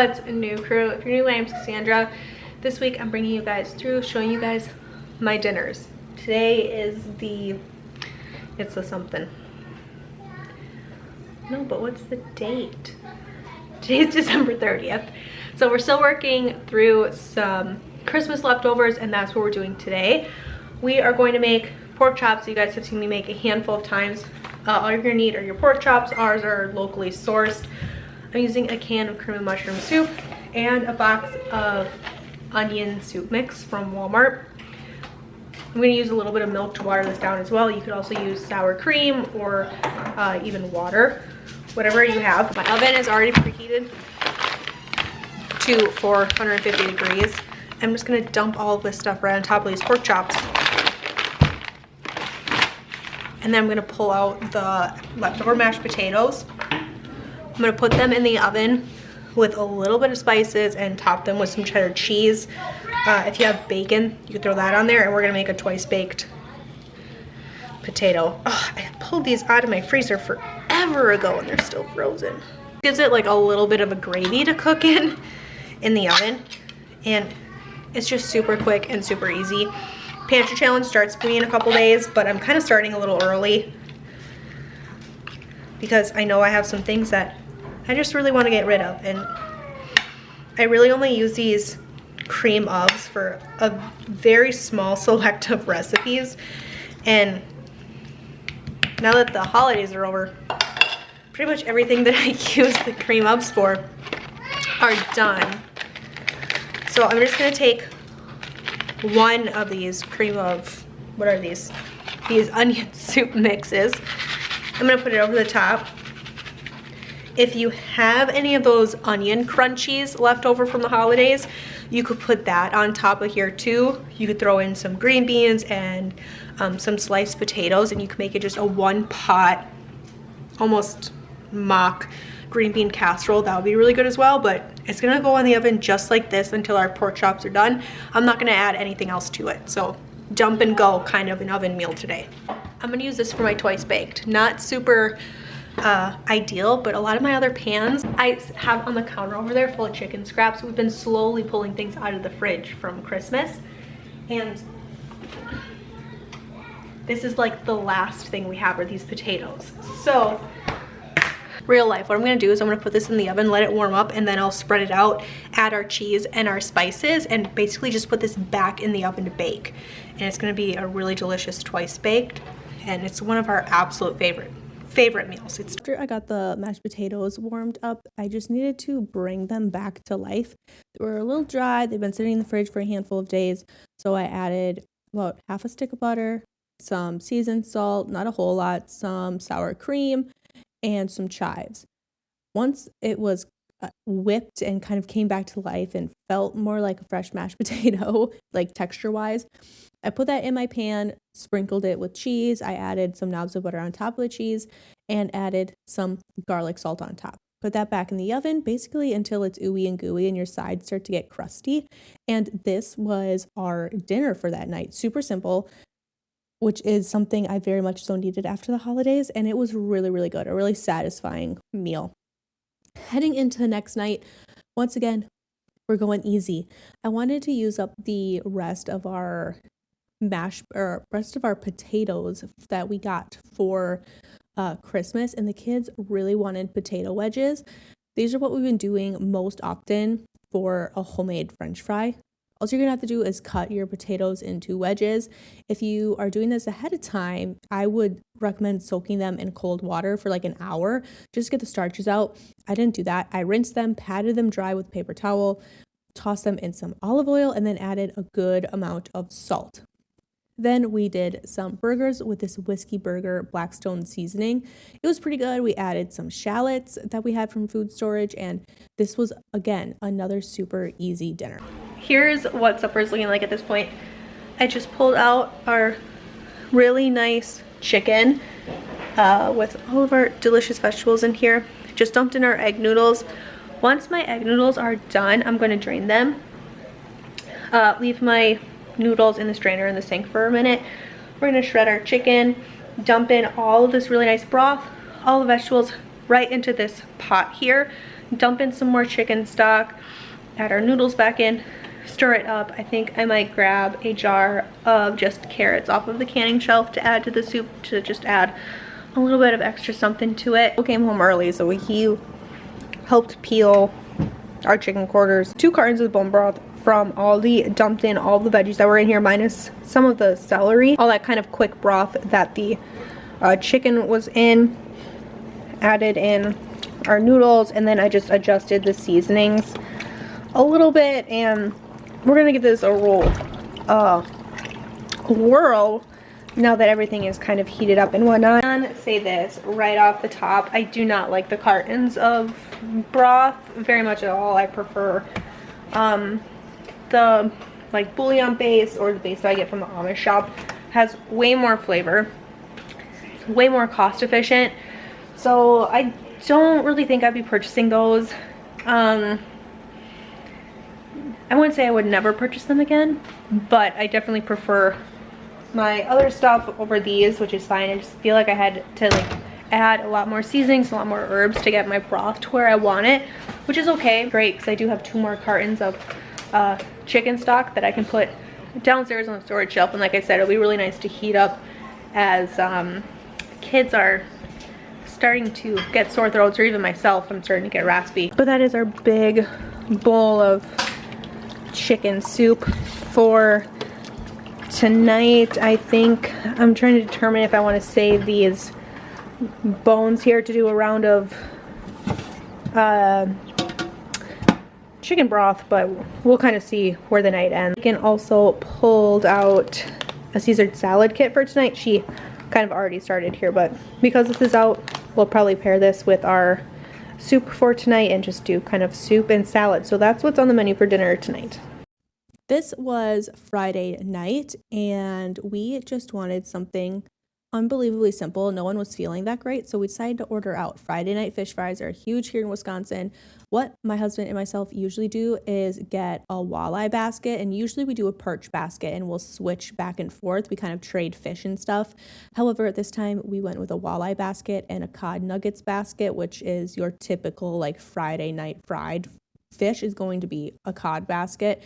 What's new, crew? If you're new, my name's Cassandra. This week I'm bringing you guys through, showing you guys my dinners. Today is it's the something. No, but what's the date? Today's December 30th. So we're still working through some Christmas leftovers, and that's what we're doing today. We are going to make pork chops. You guys have seen me make a handful of times. All you're gonna need are your pork chops. Ours are locally sourced. I'm using a can of cream and mushroom soup and a box of onion soup mix from Walmart. I'm going to use a little bit of milk to water this down as well. You could also use sour cream or even water, whatever you have. My oven is already preheated to 450 degrees. I'm just going to dump all of this stuff right on top of these pork chops. And then I'm going to pull out the leftover mashed potatoes. I'm going to put them in the oven with a little bit of spices and top them with some cheddar cheese. If you have bacon, you can throw that on there, and we're gonna make a twice baked potato. Oh, I pulled these out of my freezer forever ago and they're still frozen. Gives it like a little bit of a gravy to cook in the oven, and it's just super quick and super easy. Pantry challenge starts for me in a couple days, but I'm kind of starting a little early because I know I have some things that I just really want to get rid of, and I really only use these cream ofs for a very small select of recipes. And now that the holidays are over, pretty much everything that I use the cream ofs for are done. So I'm just gonna take one of these cream of, what are these onion soup mixes. I'm gonna put it over the top. If you have any of those onion crunchies left over from the holidays, you could put that on top of here too. You could throw in some green beans and some sliced potatoes, and you can make it just a one pot, almost mock green bean casserole. That would be really good as well, but it's gonna go in the oven just like this until our pork chops are done. I'm not gonna add anything else to it. So dump and go kind of an oven meal today. I'm gonna use this for my twice baked. Not super ideal, but a lot of my other pans I have on the counter over there full of chicken scraps. We've been slowly pulling things out of the fridge from Christmas, and this is like the last thing we have are these potatoes. So real life, what I'm gonna do is I'm gonna put this in the oven, let it warm up, and then I'll spread it out, add our cheese and our spices, and basically just put this back in the oven to bake. And it's gonna be a really delicious twice baked, and it's one of our absolute favorite meals. After I got the mashed potatoes warmed up, I just needed to bring them back to life. They were a little dry. They've been sitting in the fridge for a handful of days. So I added about half a stick of butter, some seasoned salt, not a whole lot, some sour cream, and some chives. Once it was whipped and kind of came back to life and felt more like a fresh mashed potato, like texture wise, I put that in my pan, sprinkled it with cheese. I added some knobs of butter on top of the cheese and added some garlic salt on top. Put that back in the oven basically until it's ooey and gooey and your sides start to get crusty. And this was our dinner for that night. Super simple, which is something I very much so needed after the holidays. And it was really, really good. A really satisfying meal. Heading into the next night, once again, we're going easy. I wanted to use up the rest of our potatoes that we got for Christmas, and the kids really wanted potato wedges. These are what we've been doing most often for a homemade French fry. All you're gonna have to do is cut your potatoes into wedges. If you are doing this ahead of time, I would recommend soaking them in cold water for like an hour just to get the starches out. I didn't do that. I rinsed them, patted them dry with a paper towel, tossed them in some olive oil, and then added a good amount of salt. Then we did some burgers with this whiskey burger Blackstone seasoning. It was pretty good. We added some shallots that we had from food storage, and this was, again, another super easy dinner. Here's what supper is looking like at this point. I just pulled out our really nice chicken with all of our delicious vegetables in here. Just dumped in our egg noodles. Once my egg noodles are done, I'm going to drain them. Leave my noodles in the strainer in the sink for a minute. We're going to shred our chicken, dump in all of this really nice broth, all the vegetables right into this pot here. dump in some more chicken stock, add our noodles back in, stir it up. I think I might grab a jar of just carrots off of the canning shelf to add to the soup, to just add a little bit of extra something to it. We came home early, so he helped peel our chicken quarters. 2 cartons of bone broth from Aldi, dumped in all the veggies that were in here minus some of the celery, all that kind of quick broth that the chicken was in, added in our noodles, and then I just adjusted the seasonings a little bit, and we're gonna give this a whirl now that everything is kind of heated up and whatnot. And say this right off the top, I do not like the cartons of broth very much at all. I prefer the like bouillon base, or the base that I get from the Amish shop. Has way more flavor, it's way more cost efficient, so I don't really think I'd be purchasing those. I wouldn't say I would never purchase them again, but I definitely prefer my other stuff over these, which is fine. I just feel like I had to like add a lot more seasonings, a lot more herbs to get my broth to where I want it, which is okay. Great, because I do have 2 more cartons of chicken stock that I can put downstairs on the storage shelf, and like I said, it'll be really nice to heat up as kids are starting to get sore throats, or even myself, I'm starting to get raspy. But that is our big bowl of chicken soup for tonight. I think I'm trying to determine if I want to save these bones here to do a round of chicken broth, but we'll kind of see where the night ends. Megan also pulled out a Caesar salad kit for tonight. She kind of already started here, but because this is out, we'll probably pair this with our soup for tonight and just do kind of soup and salad. So that's what's on the menu for dinner tonight. This was Friday night, and we just wanted something unbelievably simple. No one was feeling that great, so we decided to order out. Friday night fish fries are huge here in Wisconsin. What my husband and myself usually do is get a walleye basket, and usually we do a perch basket, and we'll switch back and forth. We kind of trade fish and stuff. However, at this time we went with a walleye basket and a cod nuggets basket, which is your typical like Friday night fried fish is going to be a cod basket.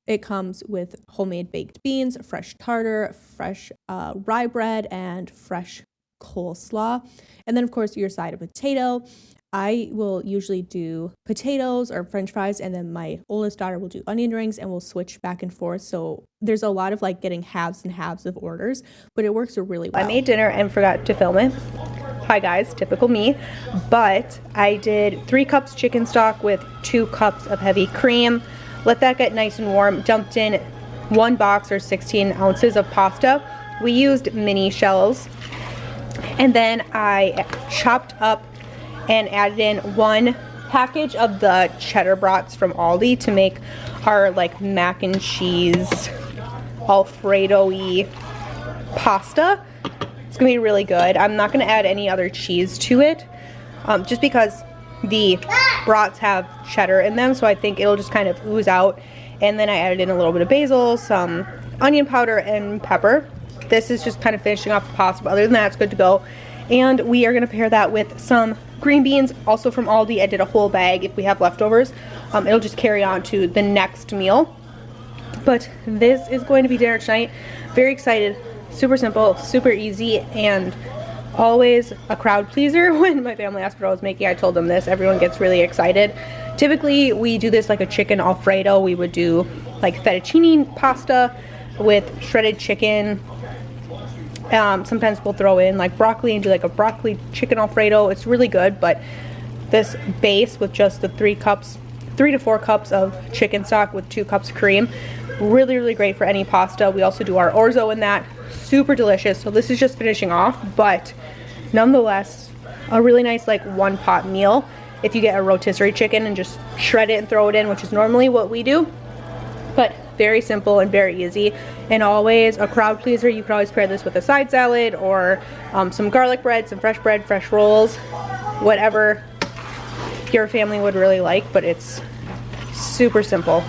It comes with homemade baked beans, fresh tartar, fresh rye bread, and fresh coleslaw. And then, of course, your side of potato. I will usually do potatoes or french fries, and then my oldest daughter will do onion rings, and we'll switch back and forth. So there's a lot of like getting halves and halves of orders, but it works really well. I made dinner and forgot to film it. Hi guys, typical me. But I did 3 cups chicken stock with 2 cups of heavy cream. Let that get nice and warm. Dumped in 1 box or 16 ounces of pasta. We used mini shells. And then I chopped up and added in 1 package of the cheddar brats from Aldi to make our like mac and cheese Alfredo-y pasta. It's gonna be really good. I'm not gonna add any other cheese to it, just because the brats have cheddar in them, so I think it'll just kind of ooze out. And then I added in a little bit of basil, some onion powder, and pepper. This is just kind of finishing off the pasta, but other than that, it's good to go. And we are going to pair that with some green beans, also from Aldi. I did a whole bag if we have leftovers. It'll just carry on to the next meal. But this is going to be dinner tonight. Very excited. Super simple, super easy, and always a crowd pleaser. When my family asked what I was making, I told them this. Everyone gets really excited. Typically, we do this like a chicken Alfredo. We would do like fettuccine pasta with shredded chicken. Sometimes we'll throw in like broccoli and do like a broccoli chicken Alfredo. It's really good, but this base with just the 3 to 4 cups of chicken stock with 2 cups of cream, really, really great for any pasta. We also do our orzo in that. Super delicious. So this is just finishing off, but nonetheless a really nice like 1-pot meal if you get a rotisserie chicken and just shred it and throw it in, which is normally what we do. But very simple and very easy, and always a crowd pleaser. You could always pair this with a side salad or some garlic bread, some fresh bread, fresh rolls, whatever your family would really like, but it's super simple.